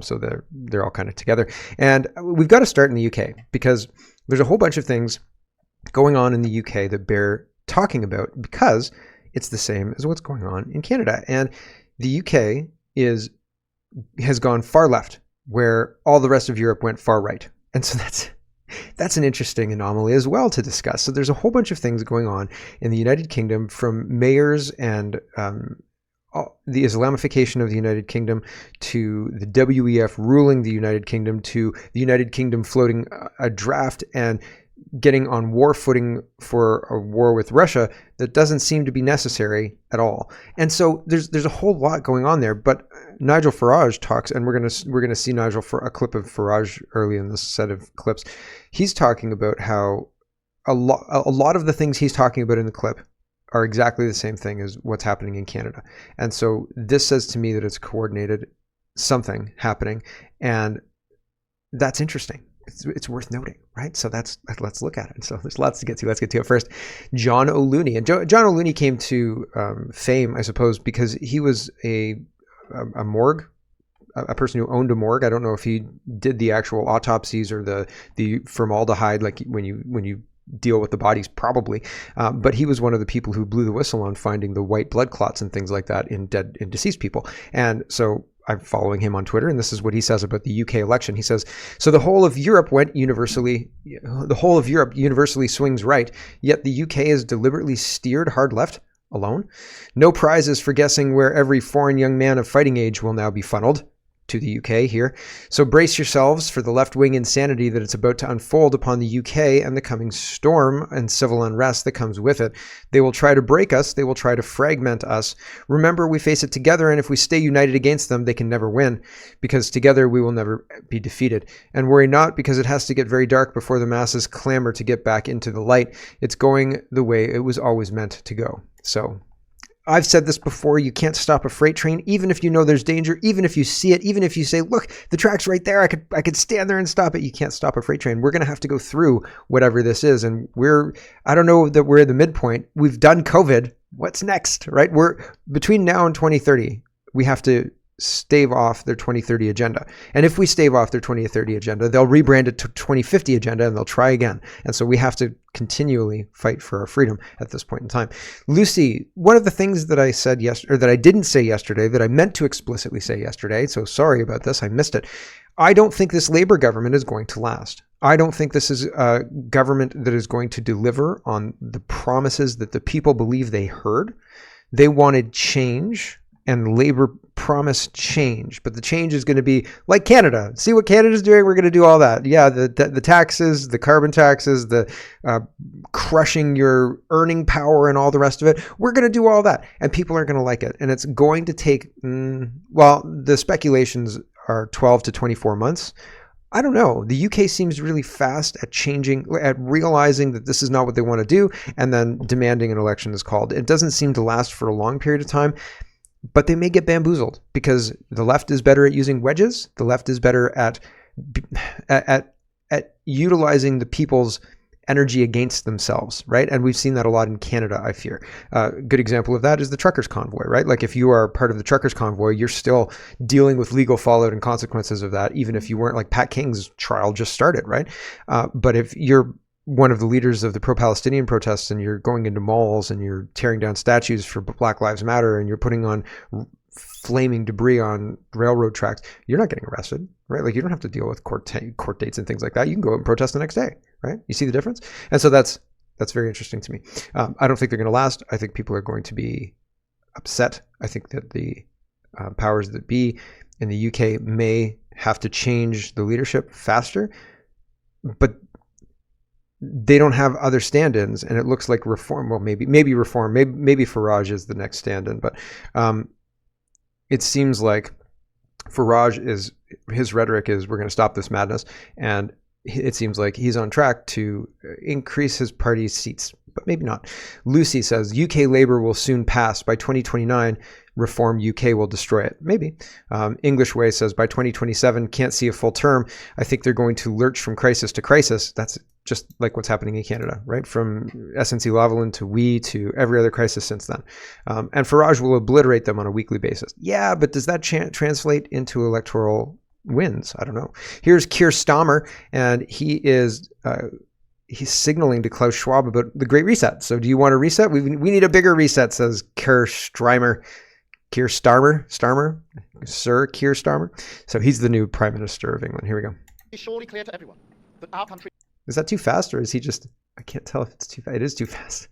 So they're all kind of together. And we've got to start in the UK because there's a whole bunch of things going on in the UK that bear talking about because it's the same as what's going on in Canada. And the UK has gone far left where all the rest of Europe went far right. And so that's an interesting anomaly as well to discuss. So there's a whole bunch of things going on in the United Kingdom, from mayors and the Islamification of the United Kingdom to the WEF ruling the United Kingdom to the United Kingdom floating a draft and getting on war footing for a war with Russia that doesn't seem to be necessary at all. And so there's a whole lot going on there. But Nigel Farage talks, and we're gonna see Nigel for a clip of Farage early in this set of clips. He's talking about how a lot of the things he's talking about in the clip are exactly the same thing as what's happening in Canada. And so this says to me that it's coordinated something happening, and that's interesting. It's worth noting, right? So let's look at it. So there's lots to get to. Let's get to it first. John O'Looney. And John O'Looney came to fame, I suppose, because he was a morgue, a person who owned a morgue. I don't know if he did the actual autopsies or the formaldehyde, like when you deal with the bodies, probably. But he was one of the people who blew the whistle on finding the white blood clots and things like that in deceased people. And so I'm following him on Twitter, and this is what he says about the UK election. He says, so the whole of Europe universally swings right, yet the UK is deliberately steered hard left alone. No prizes for guessing where every foreign young man of fighting age will now be funneled. To the UK here. So brace yourselves for the left-wing insanity that it's about to unfold upon the UK and the coming storm and civil unrest that comes with it. They will try to break us. They will try to fragment us. Remember, we face it together, and if we stay united against them, they can never win, because together we will never be defeated. And worry not, because it has to get very dark before the masses clamor to get back into the light. It's going the way it was always meant to go. So I've said this before, you can't stop a freight train, even if you know there's danger, even if you see it, even if you say, look, the track's right there, I could stand there and stop it. You can't stop a freight train. We're going to have to go through whatever this is. And I don't know that we're at the midpoint. We've done COVID. What's next, right? We're between now and 2030. We have to stave off their 2030 agenda. And if we stave off their 2030 agenda, they'll rebrand it to 2050 agenda and they'll try again. And so we have to continually fight for our freedom at this point in time. Lucy, one of the things that I said yesterday, or that I didn't say yesterday, that I meant to explicitly say yesterday, so sorry about this, I missed it. I don't think this Labour government is going to last. I don't think this is a government that is going to deliver on the promises that the people believe they heard. They wanted change, and Labour promised change, but the change is going to be like Canada. See what Canada's doing? We're going to do all that. Yeah, the taxes, the carbon taxes, the crushing your earning power and all the rest of it. We're going to do all that, and people are going to like it. And it's going to take, well, the speculations are 12 to 24 months. I don't know. The UK seems really fast at changing, at realizing that this is not what they want to do, and then demanding an election is called. It doesn't seem to last for a long period of time. But they may get bamboozled because the left is better at using wedges. The left is better at utilizing the people's energy against themselves, right? And we've seen that a lot in Canada, I fear. A good example of that is the truckers' convoy, right? Like if you are part of the truckers' convoy, you're still dealing with legal fallout and consequences of that, even if you weren't. Like Pat King's trial just started, right? But if you're one of the leaders of the pro-Palestinian protests and you're going into malls and you're tearing down statues for Black Lives Matter and you're putting on flaming debris on railroad tracks, you're not getting arrested, right? Like you don't have to deal with court dates and things like that. You can go out and protest the next day, right? You see the difference? And so that's very interesting to me. I don't think they're going to last. I think people are going to be upset. I think that the powers that be in the UK may have to change the leadership faster, but they don't have other stand-ins, and it looks like reform. Well, maybe reform. Maybe Farage is the next stand-in, but it seems like his rhetoric is we're going to stop this madness, and it seems like he's on track to increase his party's seats, but maybe not. Lucy says UK Labour will soon pass by 2029. Reform UK will destroy it. Maybe. English Way says by 2027, can't see a full term. I think they're going to lurch from crisis to crisis. That's just like what's happening in Canada, right? From SNC-Lavalin to WE to every other crisis since then. And Farage will obliterate them on a weekly basis. Yeah, but does that translate into electoral wins. I don't know. Here's Keir Starmer, and he's signaling to Klaus Schwab about the Great Reset. So do you want a reset? We need a bigger reset, says Keir Starmer. Sir Keir Starmer. So he's the new Prime Minister of England. Here we go. It's surely clear to everyone that our country... Is that too fast, or is he just... I can't tell if it's too fast. It is too fast.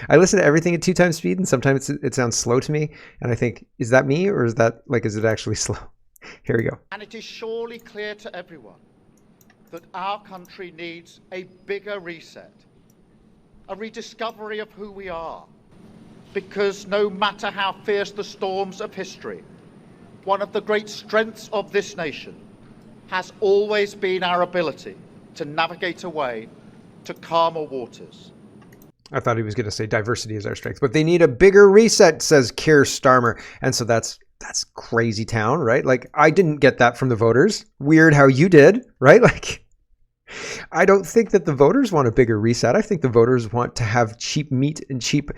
I listen to everything at 2 times speed, and sometimes it sounds slow to me, and I think, is that me, or is it actually slow? Here we go. And it is surely clear to everyone that our country needs a bigger reset, a rediscovery of who we are. Because no matter how fierce the storms of history, one of the great strengths of this nation has always been our ability to navigate a way to calmer waters. I thought he was going to say diversity is our strength, but they need a bigger reset, says Keir Starmer. And so that's crazy town, right? Like, I didn't get that from the voters. Weird how you did, right? Like, I don't think that the voters want a bigger reset. I think the voters want to have cheap meat and cheap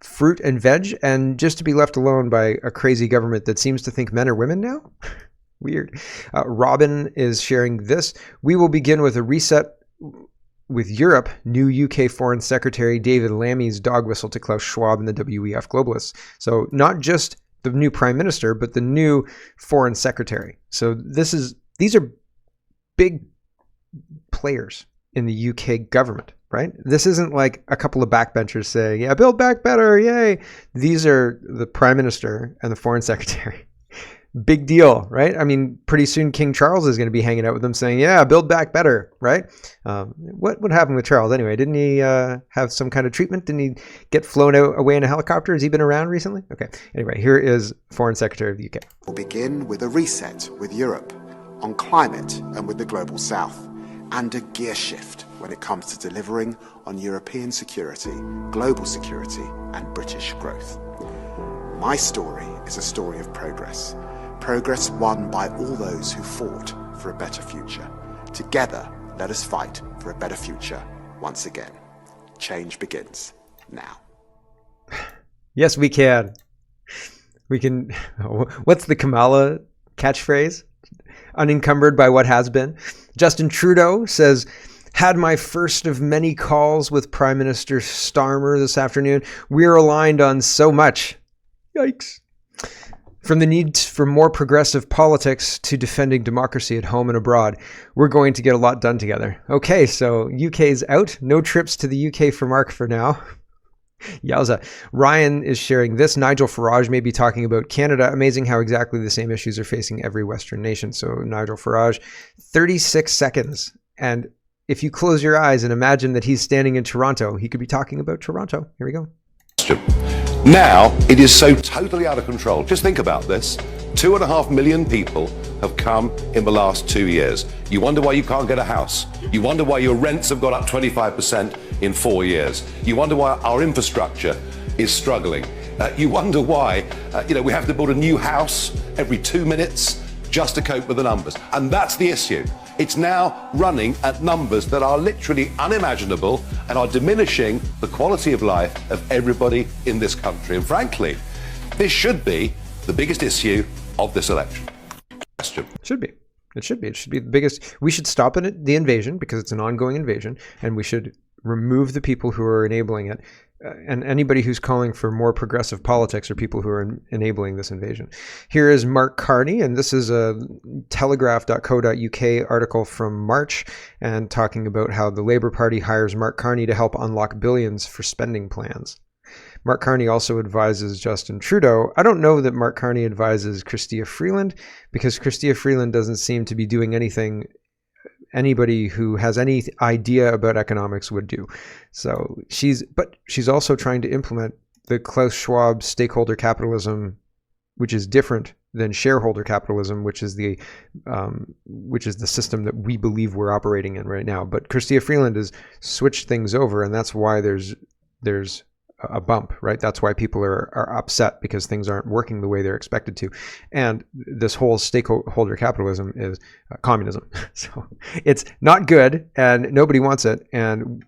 fruit and veg, and just to be left alone by a crazy government that seems to think men are women now. Weird. Robin is sharing this. We will begin with a reset with Europe, new UK Foreign Secretary David Lammy's dog whistle to Klaus Schwab and the WEF globalists. So not just the new Prime Minister, but the new Foreign Secretary. So these are big players in the UK government, right? This isn't like a couple of backbenchers saying, yeah, build back better, yay. These are the Prime Minister and the Foreign Secretary. Big deal, right? I mean, pretty soon King Charles is going to be hanging out with them saying, yeah, build back better, right? What happened with Charles anyway? Didn't he have some kind of treatment? Didn't he get flown away in a helicopter? Has he been around recently? Okay. Anyway, here is Foreign Secretary of the UK. We'll begin with a reset with Europe on climate and with the global south, and a gear shift when it comes to delivering on European security, global security, and British growth. My story is a story of progress. Progress won by all those who fought for a better future. Together, let us fight for a better future once again. Change begins now. Yes, we can. We can. What's the Kamala catchphrase? Unencumbered by what has been. Justin Trudeau says, had my first of many calls with Prime Minister Starmer this afternoon. We're aligned on so much. Yikes. From the need for more progressive politics to defending democracy at home and abroad, we're going to get a lot done together. Okay, so UK's out. No trips to the UK for Mark for now. Yowza. Ryan is sharing this. Nigel Farage may be talking about Canada. Amazing how exactly the same issues are facing every Western nation. So Nigel Farage, 36 seconds. And if you close your eyes and imagine that he's standing in Toronto, he could be talking about Toronto. Here we go. Now, it is so totally out of control. Just think about this. 2.5 million people have come in the last 2 years. You wonder why you can't get a house. You wonder why your rents have gone up 25% in 4 years. You wonder why our infrastructure is struggling. You wonder why we have to build a new house every 2 minutes just to cope with the numbers. And that's the issue. It's now running at numbers that are literally unimaginable and are diminishing the quality of life of everybody in this country. And frankly, this should be the biggest issue of this election. Question. It should be. It should be the biggest. We should stop the invasion because it's an ongoing invasion, and we should remove the people who are enabling it. And anybody who's calling for more progressive politics are people who are enabling this invasion. Here is Mark Carney, and this is a telegraph.co.uk article from March, and talking about how the Labour Party hires Mark Carney to help unlock billions for spending plans. Mark Carney also advises Justin Trudeau. I don't know that Mark Carney advises Chrystia Freeland, because Chrystia Freeland doesn't seem to be doing anything anybody who has any idea about economics would do. So she's also trying to implement the Klaus Schwab stakeholder capitalism, which is different than shareholder capitalism, which is the system that we believe we're operating in right now. But Chrystia Freeland has switched things over, and that's why there's a bump, right? That's why people are upset, because things aren't working the way they're expected to. And this whole stakeholder capitalism is communism. So it's not good, and nobody wants it. And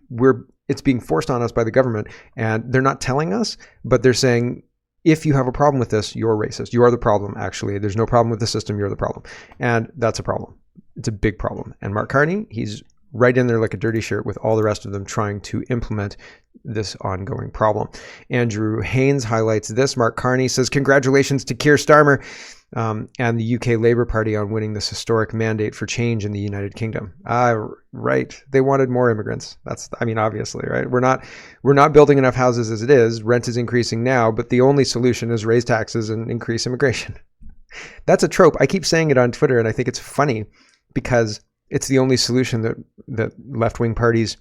it's being forced on us by the government, and they're not telling us, but they're saying, if you have a problem with this, you're racist. You are the problem, actually. There's no problem with the system. You're the problem. And that's a problem. It's a big problem. And Mark Carney, he's right in there like a dirty shirt with all the rest of them trying to implement this ongoing problem. Andrew Haynes highlights this. Mark Carney says, congratulations to Keir Starmer and the UK Labour Party on winning this historic mandate for change in the United Kingdom. Right. They wanted more immigrants. Obviously, right? We're not building enough houses as it is. Rent is increasing now, but the only solution is raise taxes and increase immigration. That's a trope. I keep saying it on Twitter, and I think it's funny because it's the only solution that left-wing parties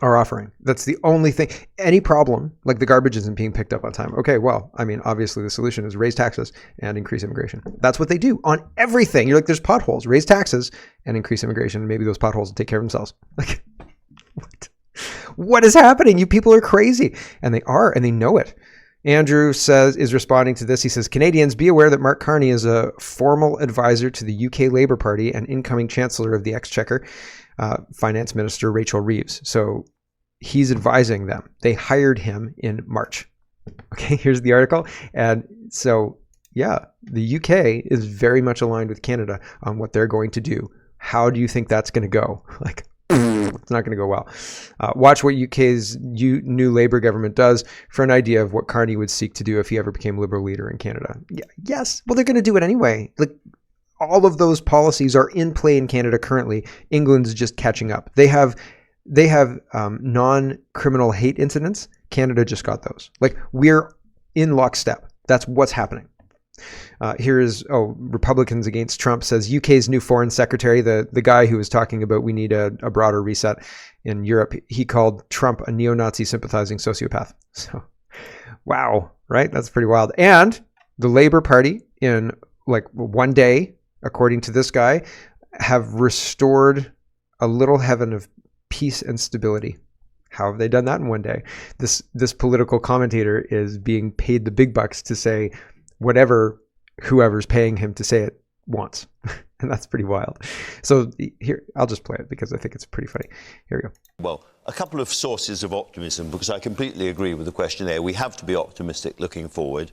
are offering. That's the only thing. Any problem, like the garbage isn't being picked up on time. Okay, well, obviously the solution is raise taxes and increase immigration. That's what they do on everything. You're like, there's potholes, raise taxes and increase immigration. Maybe those potholes will take care of themselves. Like, what is happening? You people are crazy. And they are, and they know it. Andrew is responding to this. He says, Canadians, be aware that Mark Carney is a formal advisor to the UK Labour Party and incoming Chancellor of the Exchequer, Finance Minister Rachel Reeves. So he's advising them. They hired him in March. Okay, here's the article. And so, yeah, the UK is very much aligned with Canada on what they're going to do. How do you think that's going to go? Like, it's not going to go well. Watch what UK's new Labour government does for an idea of what Carney would seek to do if he ever became Liberal leader in Canada. Yes, well, they're going to do it anyway. Like, all of those policies are in play in Canada currently. England's just catching up. They have non-criminal hate incidents. Canada just got those. Like, we're in lockstep. That's what's happening. Republicans against Trump says UK's new foreign secretary, the guy who was talking about we need a broader reset in Europe, he called Trump a neo-Nazi sympathizing sociopath. So, wow, right? That's pretty wild. And the Labour Party in like one day, according to this guy, have restored a little heaven of peace and stability. How have they done that in one day? This political commentator is being paid the big bucks to say whatever whoever's paying him to say it wants. And that's pretty wild. So here, I'll just play it because I think it's pretty funny. Here we go. Well, a couple of sources of optimism, because I completely agree with the questionnaire. We have to be optimistic looking forward.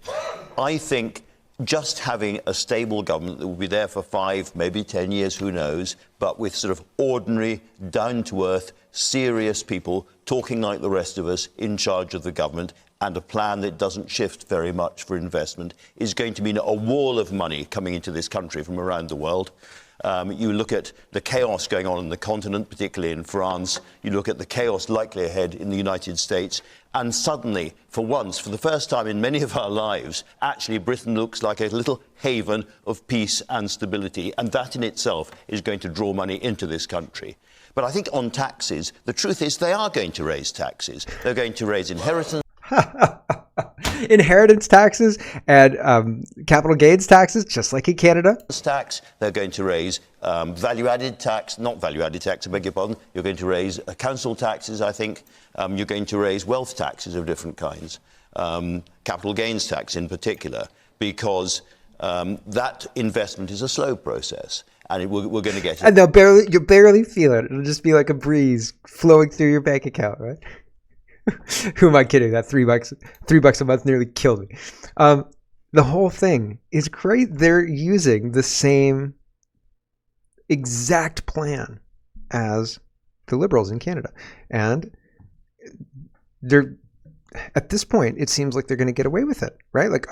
I think just having a stable government that will be there for 5, maybe 10 years, who knows, but with sort of ordinary, down-to-earth, serious people talking like the rest of us in charge of the government, and a plan that doesn't shift very much for investment, is going to mean a wall of money coming into this country from around the world. You look at the chaos going on in the continent, particularly in France. You look at the chaos likely ahead in the United States. And suddenly, for once, for the first time in many of our lives, actually Britain looks like a little haven of peace and stability. And that in itself is going to draw money into this country. But I think on taxes, the truth is they are going to raise taxes. They're going to raise inheritance taxes and capital gains taxes, just like in Canada. Tax. They're going to raise value-added tax, not value-added tax, I beg your pardon. You're going to raise council taxes, I think. You're going to raise wealth taxes of different kinds, capital gains tax in particular, because that investment is a slow process. And we're going to get it. And you'll barely feel it. It'll just be like a breeze flowing through your bank account, right? Who am I kidding? That $3 a month nearly killed me. The whole thing is great. They're using the same exact plan as the Liberals in Canada. And they're, at this point, it seems like they're going to get away with it, right? Like,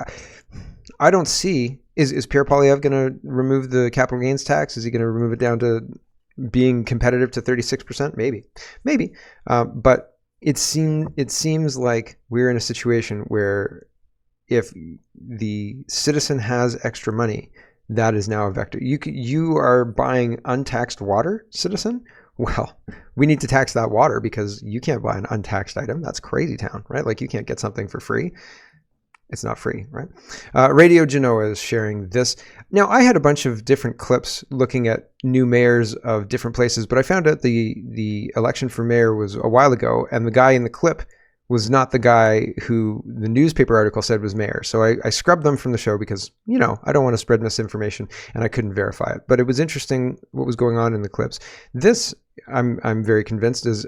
I don't see, is Pierre Poilievre going to remove the capital gains tax? Is he going to remove it down to being competitive to 36%? Maybe. But it seems like we're in a situation where if the citizen has extra money, that is now a vector. You are buying untaxed water, citizen? Well, we need to tax that water because you can't buy an untaxed item. That's crazy town, right? Like, you can't get something for free. It's not free, right? Radio Genoa is sharing this. Now, I had a bunch of different clips looking at new mayors of different places, but I found out the election for mayor was a while ago, and the guy in the clip was not the guy who the newspaper article said was mayor. So I scrubbed them from the show because, I don't want to spread misinformation, and I couldn't verify it. But it was interesting what was going on in the clips. This, I'm very convinced, is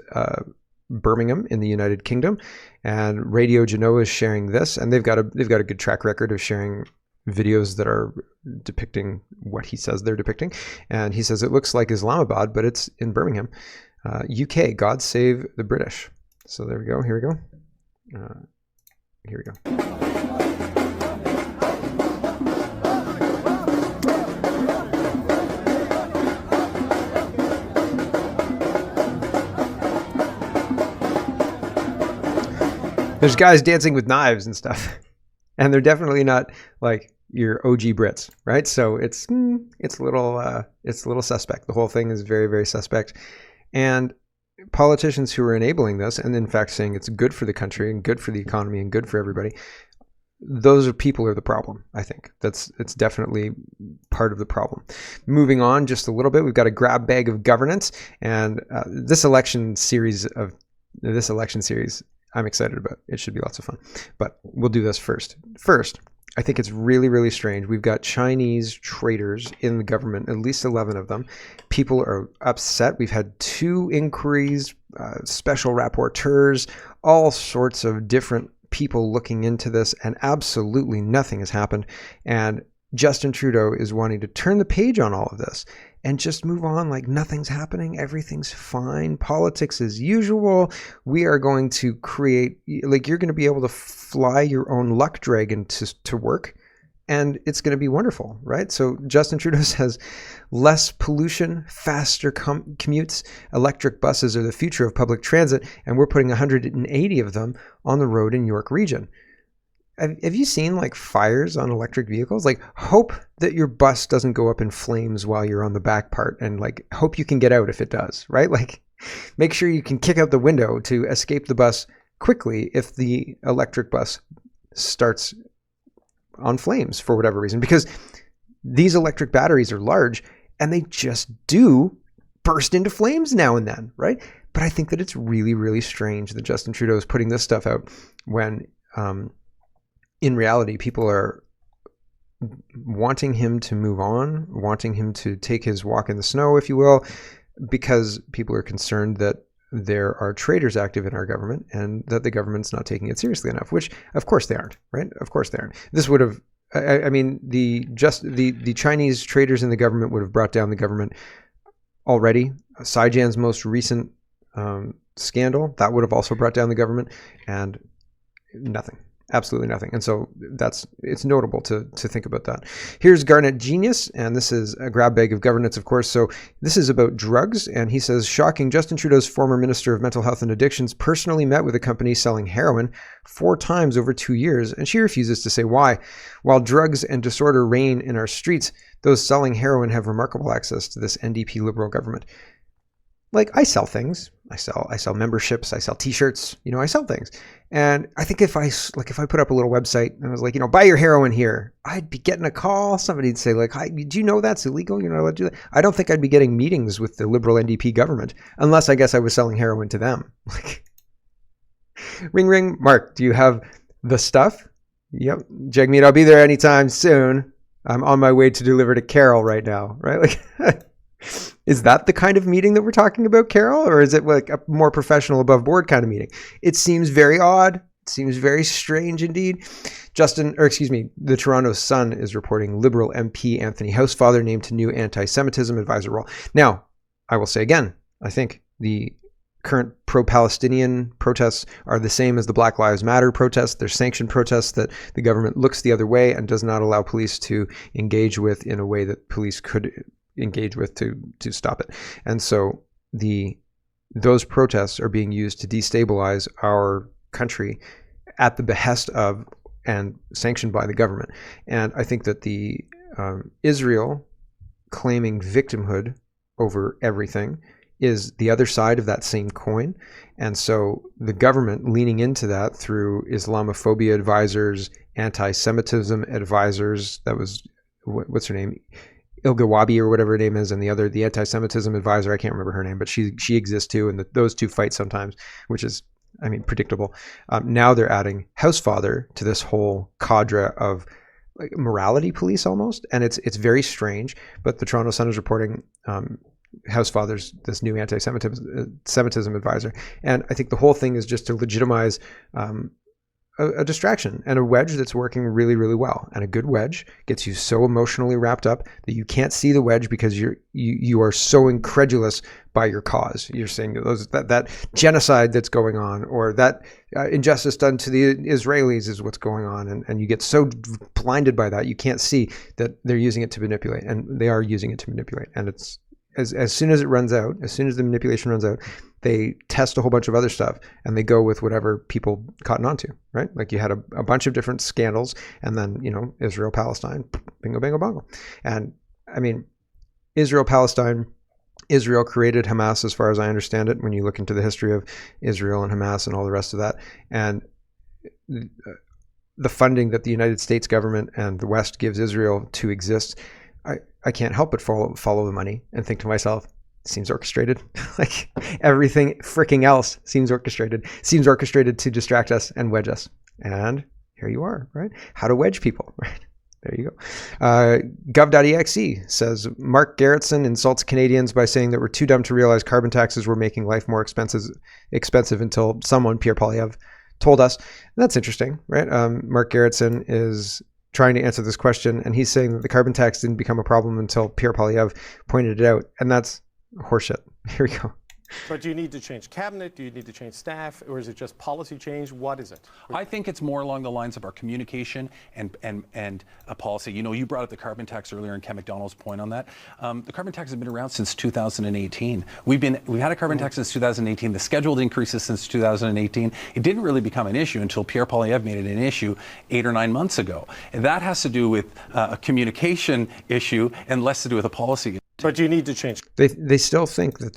Birmingham in the United Kingdom, and Radio Genoa is sharing this, and they've got a good track record of sharing videos that are depicting what he says they're depicting. And he says it looks like Islamabad, but it's in Birmingham. UK, God save the British. So there we go. Here we go. Here we go. There's guys dancing with knives and stuff, and they're definitely not like your OG Brits, right? So it's a little suspect. The whole thing is very, very suspect. And politicians who are enabling this, and in fact saying it's good for the country and good for the economy and good for everybody, those people are the problem. I think it's definitely part of the problem. Moving on just a little bit, we've got a grab bag of governance, and this election series I'm excited about. It should be lots of fun, but we'll do this first. First, I think it's really, really strange. We've got Chinese traitors in the government, at least 11 of them. People are upset. We've had 2 inquiries, special rapporteurs, all sorts of different people looking into this, and absolutely nothing has happened. And Justin Trudeau is wanting to turn the page on all of this and just move on like nothing's happening. Everything's fine. Politics as usual. We are going to create, like, you're going to be able to fly your own luck dragon to work, and it's going to be wonderful, right? So Justin Trudeau says less pollution, faster commutes, electric buses are the future of public transit, and we're putting 180 of them on the road in York Region. Have you seen like fires on electric vehicles? Like, hope that your bus doesn't go up in flames while you're on the back part, and like hope you can get out if it does, right? Like, make sure you can kick out the window to escape the bus quickly if the electric bus starts on flames for whatever reason, because these electric batteries are large and they just do burst into flames now and then, right? But I think that it's really, really strange that Justin Trudeau is putting this stuff out when in reality, people are wanting him to move on, wanting him to take his walk in the snow, if you will, because people are concerned that there are traitors active in our government and that the government's not taking it seriously enough, which of course they aren't, right? Of course they aren't. This would have, I mean, the Chinese traitors in the government would have brought down the government already. Saijan's most recent scandal, that would have also brought down the government, and nothing. Absolutely nothing. And so it's notable to think about that. Here's Garnet Genius, and this is a grab bag of governance, of course. So this is about drugs, and he says, shocking, Justin Trudeau's former Minister of Mental Health and Addictions personally met with a company selling heroin 4 times over 2 years, and she refuses to say why. While drugs and disorder reign in our streets, those selling heroin have remarkable access to this NDP Liberal government. Like, I sell things. I sell memberships. I sell T-shirts. I sell things. And I think if I put up a little website and I was like, buy your heroin here, I'd be getting a call. Somebody'd say like, hi, do you know that's illegal? You're not allowed to do that. I don't think I'd be getting meetings with the Liberal NDP government unless I guess I was selling heroin to them. Like, ring, ring. Mark, do you have the stuff? Yep. Jagmeet, I'll be there anytime soon. I'm on my way to deliver to Carol right now. Right? Like, is that the kind of meeting that we're talking about, Carol? Or is it like a more professional, above board kind of meeting? It seems very odd. It seems very strange indeed. The Toronto Sun is reporting Liberal MP Anthony Housefather named to new anti-Semitism advisor role. Now, I will say again, I think the current pro-Palestinian protests are the same as the Black Lives Matter protests. They're sanctioned protests that the government looks the other way and does not allow police to engage with in a way that police could engage with to stop it. And so those protests are being used to destabilize our country at the behest of and sanctioned by the government. And I think that the Israel claiming victimhood over everything is the other side of that same coin. And so the government leaning into that through Islamophobia advisors, anti-Semitism advisors, that was, what's her name? Ilga Wabi or whatever her name is, and the anti-Semitism advisor, I can't remember her name, but she exists too, and those two fight sometimes, which is, predictable. Now they're adding Housefather to this whole cadre of like morality police almost, and it's very strange. But the Toronto Sun is reporting House Father's this new anti-Semitism advisor. And I think the whole thing is just to legitimize a distraction and a wedge that's working really, really well. And a good wedge gets you so emotionally wrapped up that you can't see the wedge because you are so incredulous by your cause. You're saying that genocide that's going on, or that injustice done to the Israelis is what's going on, and you get so blinded by that you can't see that they're using it to manipulate, and they are using it to manipulate. And it's as soon as it runs out, as soon as the manipulation runs out, they test a whole bunch of other stuff and they go with whatever people cotton onto, right? Like you had a bunch of different scandals, and then, Israel, Palestine, bingo, bingo, bongo. And I mean, Israel, Palestine, Israel created Hamas, as far as I understand it, when you look into the history of Israel and Hamas and all the rest of that. And the funding that the United States government and the West gives Israel to exist, I can't help but follow the money and think to myself, seems orchestrated. Like everything freaking else seems orchestrated to distract us and wedge us. And here you are, right? How to wedge people, right? There you go. Gov.exe says, Mark Garrettson insults Canadians by saying that we're too dumb to realize carbon taxes were making life more expensive until someone, Pierre Poilievre, told us. And that's interesting, right? Mark Garrettson is trying to answer this question, and he's saying that the carbon tax didn't become a problem until Pierre Poilievre pointed it out. And that's horseshit. Here we go. But do you need to change cabinet? Do you need to change staff? Or is it just policy change? What is it? I think it's more along the lines of our communication and a policy. You brought up the carbon tax earlier, and Ken McDonald's point on that. The carbon tax has been around since 2018. We've had a carbon tax since 2018. The scheduled increases since 2018. It didn't really become an issue until Pierre Poilievre made it an issue 8 or 9 months ago. And that has to do with a communication issue and less to do with a policy. But do you need to change? They still think that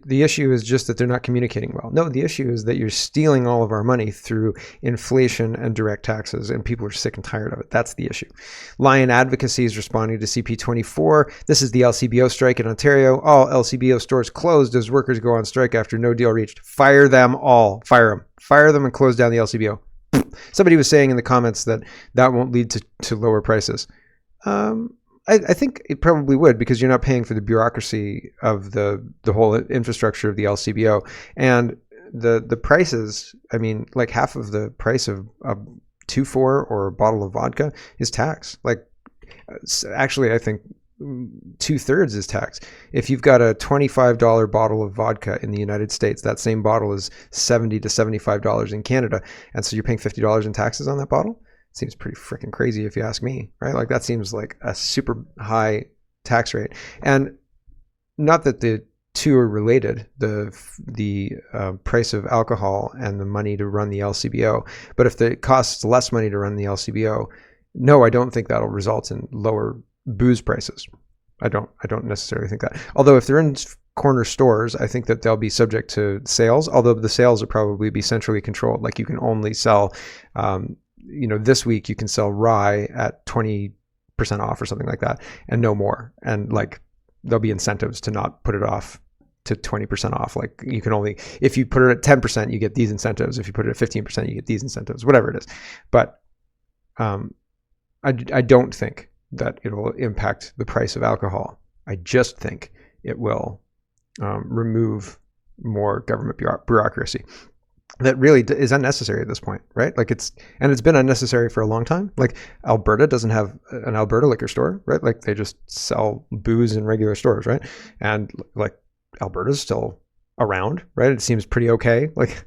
the issue is just that they're not communicating well. No, the issue is that you're stealing all of our money through inflation and direct taxes, and people are sick and tired of it. That's the issue. Lion Advocacy is responding to CP24. This is the LCBO strike in Ontario. All LCBO stores closed as workers go on strike after no deal reached. Fire them all. Fire them. Fire them and close down the LCBO. Somebody was saying in the comments that won't lead to lower prices. I think it probably would, because you're not paying for the bureaucracy of the whole infrastructure of the LCBO. And the prices, I mean, like half of the price of a 2-4 or a bottle of vodka is tax. Like, actually, I think 2/3 is tax. If you've got a $25 bottle of vodka in the United States, that same bottle is $70 to $75 in Canada. And so you're paying $50 in taxes on that bottle? Seems pretty freaking crazy if you ask me, right? Like that seems like a super high tax rate. And not that the two are related, the price of alcohol and the money to run the LCBO, but if it costs less money to run the LCBO, no, I don't think that'll result in lower booze prices. I don't necessarily think that. Although if they're in corner stores, I think that they'll be subject to sales, although the sales will probably be centrally controlled. Like you can only sell this week you can sell rye at 20% off or something like that, and no more. And like there'll be incentives to not put it off to 20% off. Like you can only, if you put it at 10%, you get these incentives. If you put it at 15%, you get these incentives, whatever it is. But I don't think that it will impact the price of alcohol. I just think it will remove more government bureaucracy that really is unnecessary at this point, right? Like it's been unnecessary for a long time. Like Alberta doesn't have an Alberta liquor store, right? Like they just sell booze in regular stores, right? And like Alberta's still around, right? It seems pretty okay. Like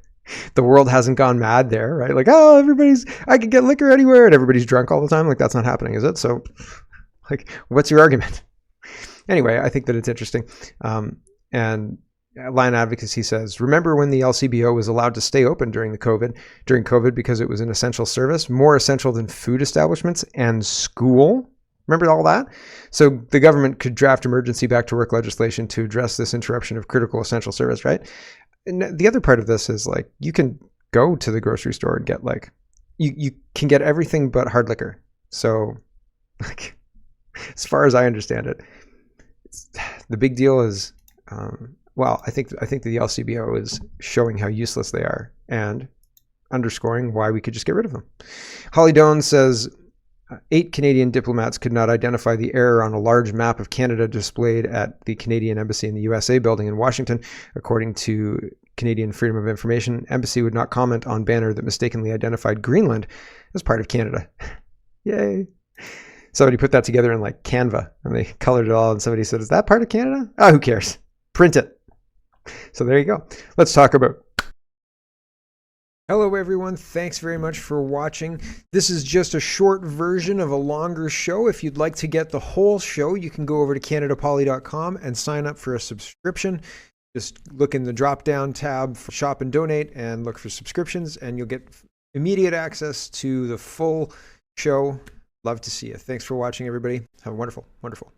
the world hasn't gone mad there, right? Like, oh, I can get liquor anywhere and everybody's drunk all the time. Like that's not happening, is it? So like, what's your argument? Anyway, I think that it's interesting. And Lion Advocacy says, remember when the LCBO was allowed to stay open during COVID because it was an essential service, more essential than food establishments and school? Remember all that? So the government could draft emergency back to work legislation to address this interruption of critical essential service, right? And the other part of this is like, you can go to the grocery store and get like, you can get everything but hard liquor. So like, as far as I understand it, the big deal is, I think the LCBO is showing how useless they are and underscoring why we could just get rid of them. Holly Doan says, 8 Canadian diplomats could not identify the error on a large map of Canada displayed at the Canadian Embassy in the USA building in Washington. According to Canadian Freedom of Information, embassy would not comment on banner that mistakenly identified Greenland as part of Canada. Yay. Somebody put that together in like Canva and they colored it all and somebody said, is that part of Canada? Oh, who cares? Print it. So there you go. Let's talk about. Hello everyone, thanks very much for watching. This is just a short version of a longer show. If you'd like to get the whole show, you can go over to CanadaPoly.com and sign up for a subscription. Just look in the drop-down tab for Shop and Donate and look for subscriptions and you'll get immediate access to the full show. Love to see you. Thanks for watching everybody. Have a wonderful, wonderful